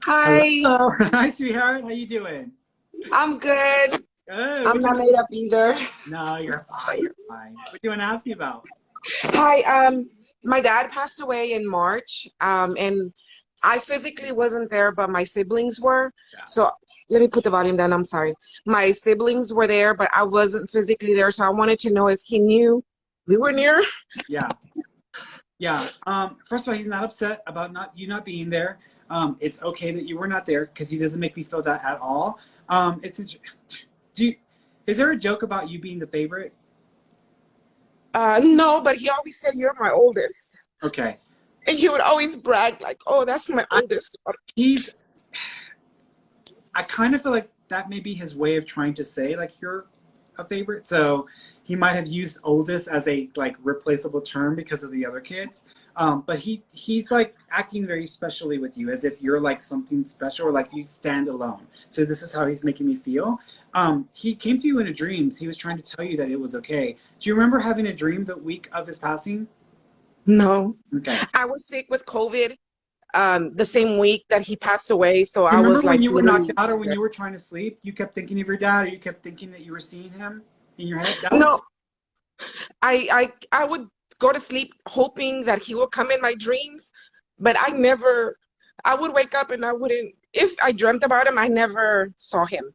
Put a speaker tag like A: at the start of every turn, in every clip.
A: Hi,
B: Hello. Hi, sweetheart. How you doing?
A: I'm good.
B: Good.
A: I'm not made up either.
B: No, you're fine. You're fine. What do you want to ask me about?
A: Hi, my dad passed away in March, and I physically wasn't there, but my siblings were.
B: Yeah.
A: So let me put the volume down. I'm sorry. My siblings were there, but I wasn't physically there. So I wanted to know if he knew we were near.
B: Yeah. Yeah. First of all, he's not upset about not being there. It's okay that you were not there because he doesn't make me feel that at all. It's do you, is there a joke about you being the favorite?
A: No, but he always said you're my oldest,
B: Okay.
A: and he would always brag like, "Oh, that's my
B: I,
A: oldest."
B: he's I kind of feel like that may be his way of trying to say like you're a favorite. So he might have used oldest as a like replaceable term because of the other kids. But he's like acting very specially with you, as if you're like something special or like you stand alone. So this is how he's making me feel. He came to you in a dream. So he was trying to tell you that it was okay. Do you remember having a dream the week of his passing?
A: No,
B: Okay.
A: I was sick with COVID. The same week that he passed away. So
B: Do
A: I
B: you remember
A: was
B: when
A: like
B: you were knocked
A: literally
B: out or when
A: there.
B: you were trying to sleep, you kept thinking of your dad or you kept thinking that you were seeing him in your head? That
A: No,
B: was
A: I would go to sleep hoping that he would come in my dreams, but I would wake up and I wouldn't, if I dreamt about him, I never saw him.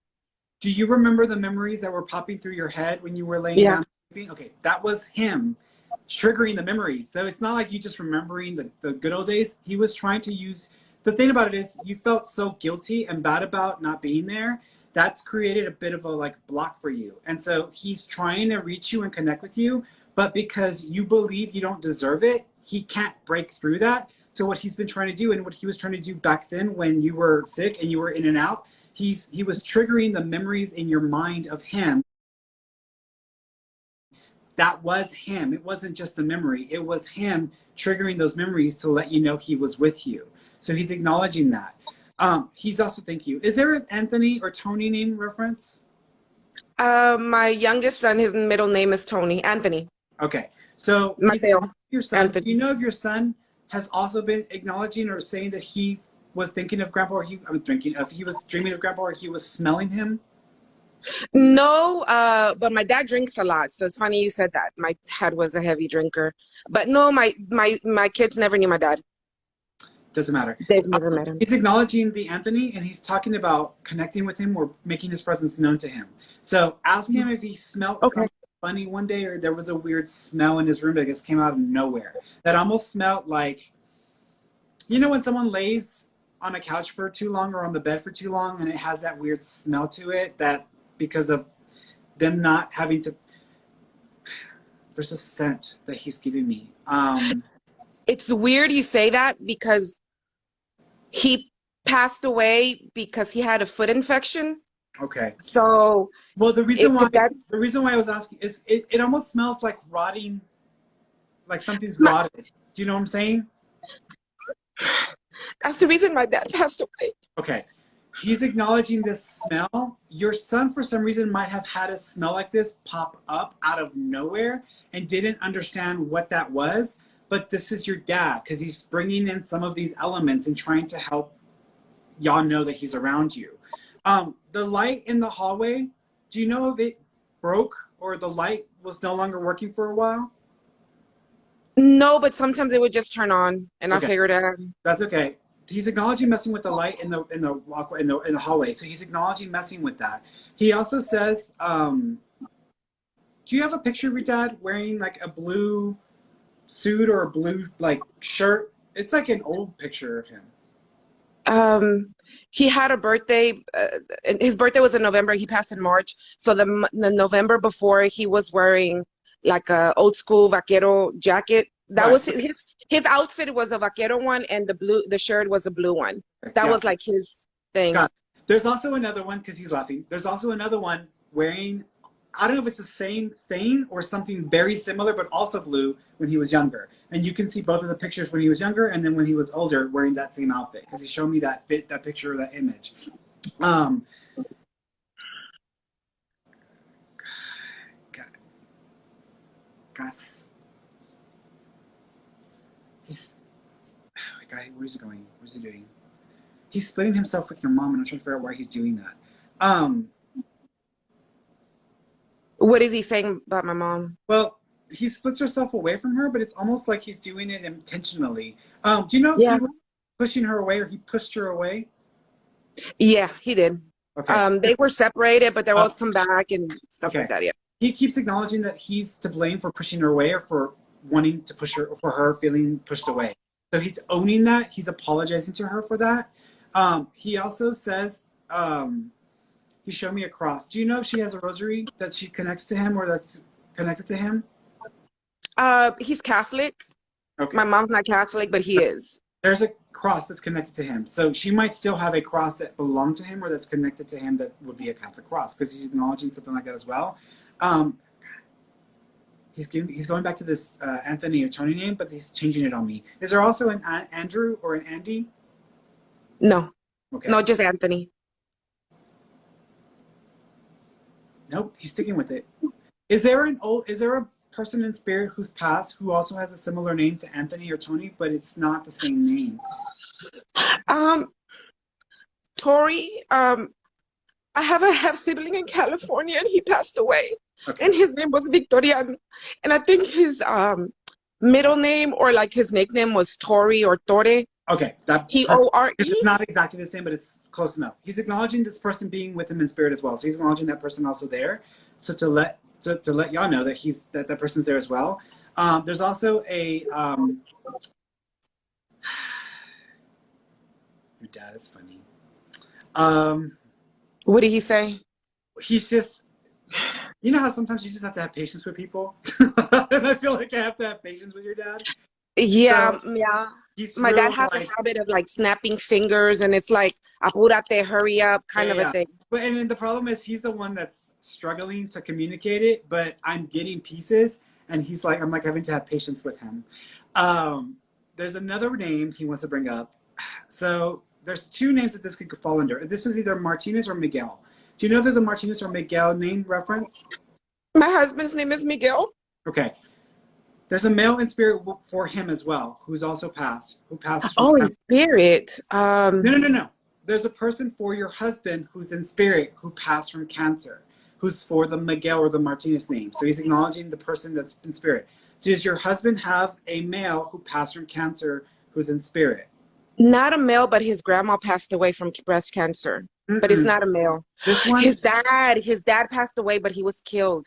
B: Do you remember the memories that were popping through your head when you were laying
A: Yeah.
B: down sleeping? Okay, that was him triggering the memories. So it's not like you just remembering the good old days. He was trying to use the thing about it is you felt so guilty and bad about not being there. That's created a bit of a like block for you. And so he's trying to reach you and connect with you, but because you believe you don't deserve it, he can't break through that. So what he's been trying to do and what he was trying to do back then when you were sick and you were in and out, he was triggering the memories in your mind of him. That was him. It wasn't just a memory. It was him triggering those memories to let you know he was with you. So he's acknowledging that. He's also thank you. Is there an Anthony or Tony name reference?
A: My youngest son, his middle name is Tony, Anthony,
B: Okay. So he's
A: Mateo,
B: your son. Do you
A: Anthony.
B: know if your son has also been acknowledging or saying that he was thinking of grandpa or I was drinking if he was dreaming of grandpa or he was smelling him?
A: No, but my dad drinks a lot, so it's funny you said that. My dad was a heavy drinker, but no, my kids never knew my dad.
B: Doesn't matter.
A: They've never met him.
B: He's acknowledging the Anthony and he's talking about connecting with him or making his presence known to him. So ask him if he smelled
A: Okay.
B: something funny one day or there was a weird smell in his room that just came out of nowhere. That almost smelled like, you know, when someone lays on a couch for too long or on the bed for too long and it has that weird smell to it that because of them not having to, there's a scent that he's giving me.
A: It's weird you say that because he passed away because he had a foot infection.
B: Okay.
A: So
B: Well,
A: if that
B: the reason why I was asking is it almost smells like rotting, like something's
A: my,
B: rotted. Do you know what I'm saying?
A: that's the reason my dad passed away.
B: Okay. He's acknowledging this smell. Your son, for some reason, might have had a smell like this pop up out of nowhere and didn't understand what that was. But this is your dad because he's bringing in some of these elements and trying to help y'all know that he's around you. The light in the hallway, do you know if it broke or the light was no longer working for a while?
A: No, but sometimes it would just turn on, and I
B: Okay.
A: figured out.
B: That's okay. He's acknowledging messing with the light in the walkway in the hallway. So he's acknowledging messing with that. He also says, "Do you have a picture of your dad wearing like a blue suit or a blue like shirt? It's like an old picture of him."
A: He had a birthday. His birthday was in November. He passed in March. So the November before, he was wearing like a old school vaquero jacket. That
B: Right.
A: was his outfit was a vaquero one, and the shirt was a blue one. That
B: Yeah.
A: was like his thing.
B: Got it. There's also another one because he's laughing. There's also another one wearing. I don't know if it's the same thing or something very similar, but also blue when he was younger. And you can see both of the pictures when he was younger and then when he was older wearing that same outfit because he showed me that picture or that image. Um, Gus, he's. Oh my God, where's he going? Where's he doing? He's splitting himself with your mom, and I'm trying to figure out why he's doing that.
A: What is he saying about my mom?
B: Well, he splits herself away from her, but it's almost like he's doing it intentionally. Do you know if
A: Yeah.
B: he was pushing her away or he pushed her away?
A: Yeah, he did.
B: Okay.
A: They were separated, but they
B: Uh,
A: always come back and stuff
B: okay.
A: like that. Yeah.
B: He keeps acknowledging that he's to blame for pushing her away or for wanting to push her, for her feeling pushed away. So he's owning that. He's apologizing to her for that. He also says, he showed me a cross. Do you know if she has a rosary that she connects to him or that's connected to him?
A: He's Catholic.
B: Okay.
A: My mom's not Catholic, but he is.
B: There's a cross that's connected to him. So she might still have a cross that belonged to him or that's connected to him that would be a Catholic cross because he's acknowledging something like that as well. He's going back to this Anthony or Tony name, but he's changing it on me. Is there also an Andrew or an Andy?
A: No.
B: Okay.
A: No, just Anthony.
B: Nope, he's sticking with it. Is there a person in spirit who's passed who also has a similar name to Anthony or Tony, but it's not the same name?
A: Tori, I have a half sibling in California and he passed away.
B: Okay.
A: And his name was Victoriano. And I think his middle name or like his nickname was Tori or Tore.
B: Okay,
A: Tore.
B: it's not exactly the same, but it's close enough. He's acknowledging this person being with him in spirit as well. So he's acknowledging that person also there. So to let y'all know that that person's there as well. There's also a your dad is funny.
A: What did he say?
B: He's just, you know how sometimes you just have to have patience with people? And I feel like I have to have patience with your dad.
A: Yeah,
B: So,
A: yeah. My dad has a habit of like snapping fingers and it's like, apúrate, hurry up, kind of a thing.
B: But and then the problem is he's the one that's struggling to communicate it, but I'm getting pieces and he's like, I'm like having to have patience with him. There's another name he wants to bring up. So there's two names that this could fall under. This is either Martinez or Miguel. Do you know there's a Martinez or Miguel name reference?
A: My husband's name is Miguel.
B: Okay. There's a male in spirit for him as well, who's also passed.
A: Oh, in spirit.
B: No. There's a person for your husband who's in spirit who passed from cancer, who's for the Miguel or the Martinez name. So he's acknowledging the person that's in spirit. Does your husband have a male who passed from cancer who's in spirit?
A: Not a male, but his grandma passed away from breast cancer. But it's not a male.
B: This one?
A: His dad passed away, but he was killed.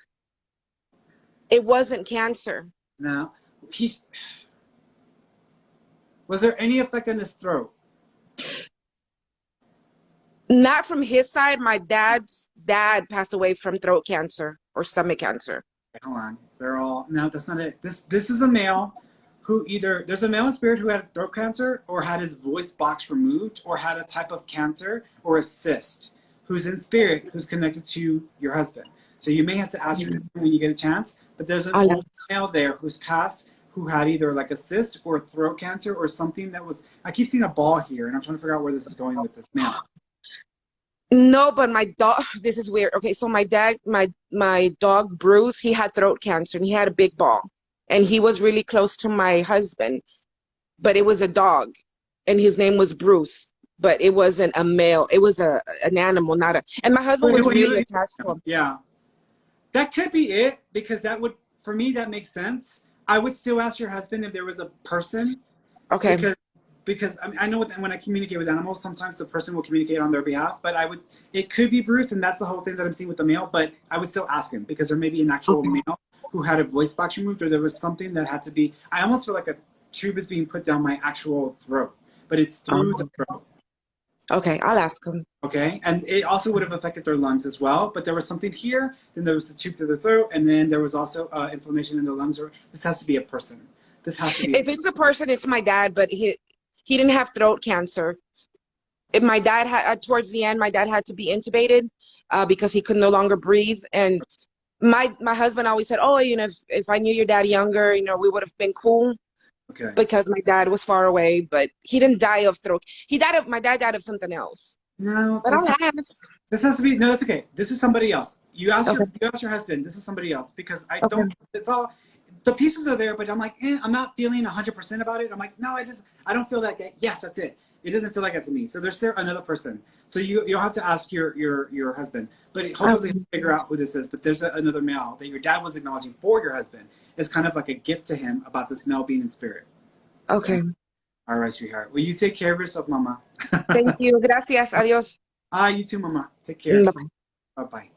A: It wasn't cancer.
B: No. Was there any effect on his throat?
A: Not from his side. My dad's dad passed away from throat cancer or stomach cancer.
B: Hold on. No, that's not it. This is a male who there's a male in spirit who had throat cancer or had his voice box removed or had a type of cancer or a cyst who's in spirit who's connected to your husband. So you may have to ask your husband when you get a chance, but there's an old male there who's passed who had either like a cyst or throat cancer or something that was, I keep seeing a ball here and I'm trying to figure out where this is going with this male.
A: No, but my dog, this is weird. Okay, so my dog Bruce, he had throat cancer and he had a big ball. And he was really close to my husband, but it was a dog and his name was Bruce, but it wasn't a male. It was an animal, not a, and my husband was really attached to him.
B: Yeah. That could be it because that would, for me, that makes sense. I would still ask your husband if there was a person.
A: Okay.
B: Because I know when I communicate with animals, sometimes the person will communicate on their behalf, but it could be Bruce, and that's the whole thing that I'm seeing with the male, but I would still ask him because there may be an actual male who had a voice box removed or there was something that had to be, I almost feel like a tube is being put down my actual throat, but it's through the throat.
A: Okay, I'll ask him.
B: Okay, and it also would have affected their lungs as well, but there was something here, then there was the tube through the throat, and then there was also inflammation in the lungs. Or this has to be a person. This has to be.
A: If it's a person, it's my dad, but he didn't have throat cancer. If my dad had, towards the end, my dad had to be intubated because he could no longer breathe. And my husband always said, oh, if I knew your dad younger, we would have been cool.
B: Okay.
A: Because my dad was far away, but he didn't die of throat. My dad died of something else.
B: No,
A: but
B: this has to be, no, that's okay. This is somebody else. You ask your husband, this is somebody else because I don't, it's all, the pieces are there, but I'm like, I'm not feeling 100% about it. I'm like, no, I don't feel that. Yes, that's it. It doesn't feel like it's me. So there's another person. So you'll have to ask your husband. But hopefully
A: Okay.
B: figure out who this is. But there's another male that your dad was acknowledging for your husband. It's kind of like a gift to him about this male being in spirit.
A: Okay.
B: All right, sweetheart. Well, you take care of yourself, mama.
A: Thank you. Gracias. Adiós.
B: You too, mama. Take care.
A: Bye-bye.
B: Bye-bye.